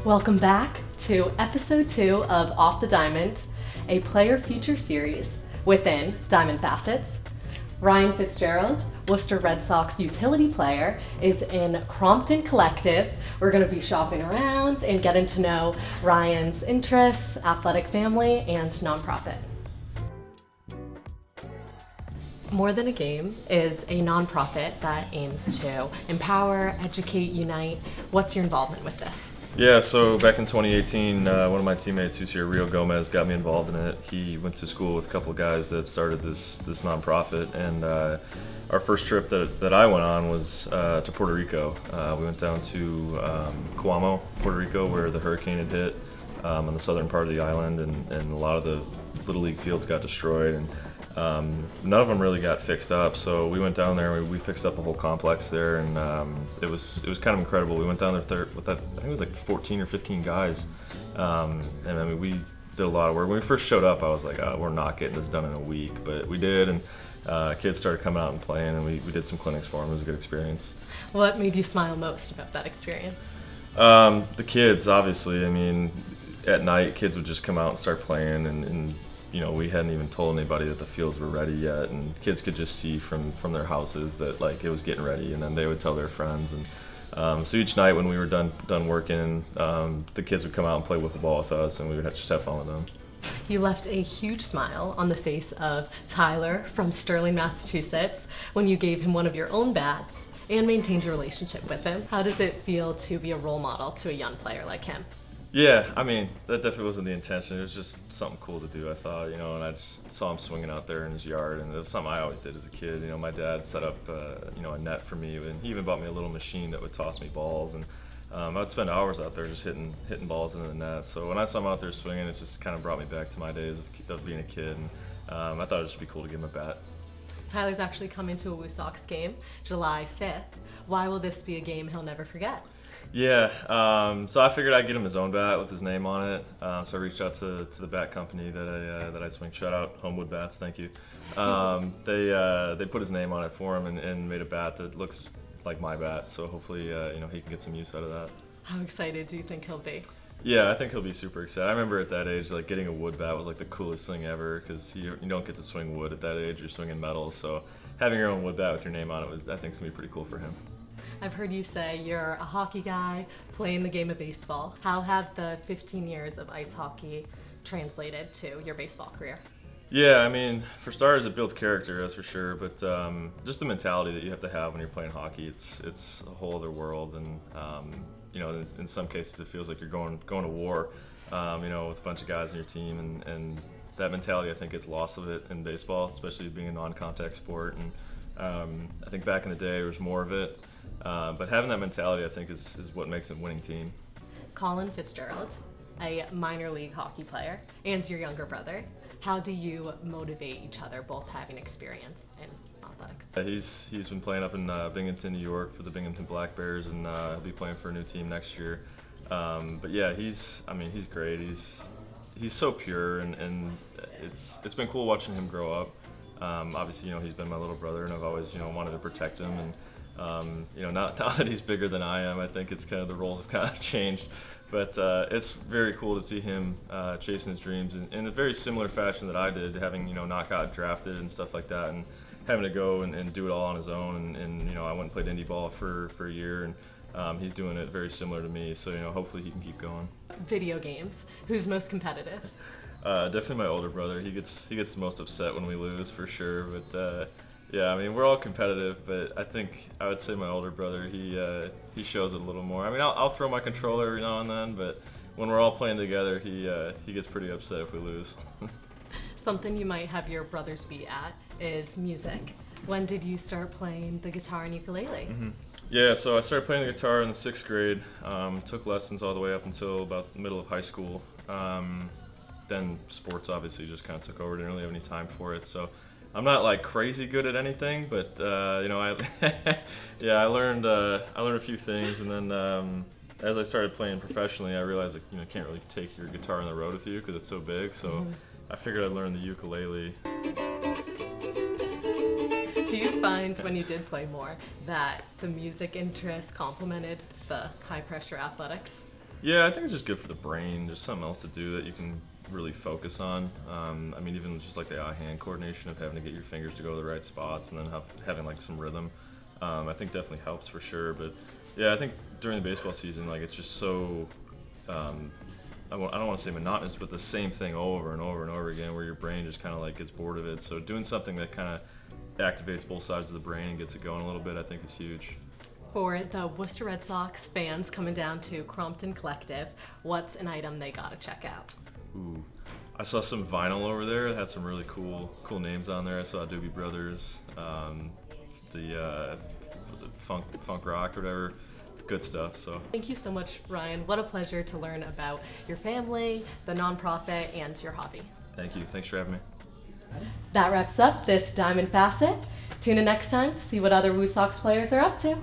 Welcome back to episode 2 of Off the Diamond, a player feature series within Diamond Facets. Ryan Fitzgerald, Worcester Red Sox utility player, is in Crompton Collective. We're going to be shopping around and getting to know Ryan's interests, athletic family, and nonprofit. More Than a Game is a nonprofit that aims to empower, educate, unite. What's your involvement with this? Yeah, so back in 2018, one of my teammates who's here, Rio Gomez, got me involved in it. He went to school with a couple of guys that started this nonprofit, and our first trip that I went on was to Puerto Rico. We went down to Cuamo, Puerto Rico, where the hurricane had hit on the southern part of the island, and a lot of the Little League fields got destroyed, and none of them really got fixed up. So we went down there, we fixed up a whole complex there, and it was kind of incredible. We went down there with that, I think it was like 14 or 15 guys, and I mean, we did a lot of work. When we first showed up, I was like, we're not getting this done in a week, but we did, and kids started coming out and playing, and we did some clinics for them. It was a good experience. What made you smile most about that experience? The kids, obviously. I mean, at night, kids would just come out and start playing, and you know, we hadn't even told anybody that the fields were ready yet, and kids could just see from their houses that like it was getting ready, and then they would tell their friends, and so each night when we were done working, the kids would come out and play wiffle ball with us, and we would just have fun with them. You left a huge smile on the face of Tyler from Sterling, Massachusetts, when you gave him one of your own bats and maintained a relationship with him. How does it feel to be a role model to a young player like him? Yeah, I mean, that definitely wasn't the intention. It was just something cool to do, I thought, you know, and I just saw him swinging out there in his yard, and it was something I always did as a kid. You know, my dad set up, a net for me, and he even bought me a little machine that would toss me balls, and I'd spend hours out there just hitting balls into the net. So when I saw him out there swinging, it just kind of brought me back to my days of being a kid, and I thought it would just be cool to give him a bat. Tyler's actually coming to a WooSox game July 5th. Why will this be a game he'll never forget? Yeah, so I figured I'd get him his own bat with his name on it. So I reached out to the bat company that I swing. Shout out Homewood Bats, thank you. They put his name on it for him and made a bat that looks like my bat. So hopefully, he can get some use out of that. How excited do you think he'll be? Yeah, I think he'll be super excited. I remember at that age, like getting a wood bat was like the coolest thing ever, because you don't get to swing wood at that age. You're swinging metal, so having your own wood bat with your name on it, I think is gonna be pretty cool for him. I've heard you say you're a hockey guy playing the game of baseball. How have the 15 years of ice hockey translated to your baseball career? Yeah, I mean, for starters, it builds character, that's for sure. But just the mentality that you have to have when you're playing hockey, it's a whole other world. And in some cases, it feels like you're going to war, with a bunch of guys on your team, and that mentality, I think, gets lost of it in baseball, especially being a non-contact sport. And I think back in the day, there was more of it. But having that mentality, I think, is what makes it a winning team. Colin Fitzgerald, a minor league hockey player, and your younger brother. How do you motivate each other, both having experience in athletics? He's been playing up in Binghamton, New York for the Binghamton Black Bears, and he'll be playing for a new team next year. But yeah, he's great. He's so pure, and it's been cool watching him grow up. Obviously, he's been my little brother, and I've always wanted to protect him. And now that he's bigger than I am, I think it's kind of the roles have kind of changed. But it's very cool to see him chasing his dreams in a very similar fashion that I did, having not got drafted and stuff like that, and having to go and do it all on his own. And I went and played indie ball for a year, and he's doing it very similar to me. So hopefully he can keep going. Video games. Who's most competitive? Definitely my older brother. He gets the most upset when we lose, for sure. But yeah, I mean, we're all competitive, but I think I would say my older brother, he shows it a little more. I mean, I'll throw my controller every now and then, but when we're all playing together, he gets pretty upset if we lose. Something you might have your brothers be at is music. When did you start playing the guitar and ukulele? Mm-hmm. Yeah, so I started playing the guitar in the 6th grade, took lessons all the way up until about the middle of high school. Then sports obviously just kind of took over, didn't really have any time for it, so I'm not like crazy good at anything, but I learned a few things, and then as I started playing professionally, I realized that you can't really take your guitar on the road with you because it's so big. So I figured I'd learn the ukulele. Do you find when you did play more that the music interest complemented the high pressure athletics? Yeah, I think it's just good for the brain, just something else to do that you can really focus on. I mean, even just like the eye-hand coordination of having to get your fingers to go to the right spots and then having like some rhythm, I think definitely helps for sure. But yeah, I think during the baseball season, like it's just so, I don't want to say monotonous, but the same thing over and over and over again where your brain just kind of like gets bored of it. So doing something that kind of activates both sides of the brain and gets it going a little bit, I think is huge. For the Worcester Red Sox fans coming down to Crompton Collective, what's an item they gotta check out? Ooh, I saw some vinyl over there. It had some really cool names on there. I saw Doobie Brothers, was it Funk Rock or whatever. Good stuff. So Thank you so much, Ryan. What a pleasure to learn about your family, the nonprofit, and your hobby. thank you. Thanks for having me. That wraps up this Diamond Facet. Tune in next time to see what other WooSox players are up to.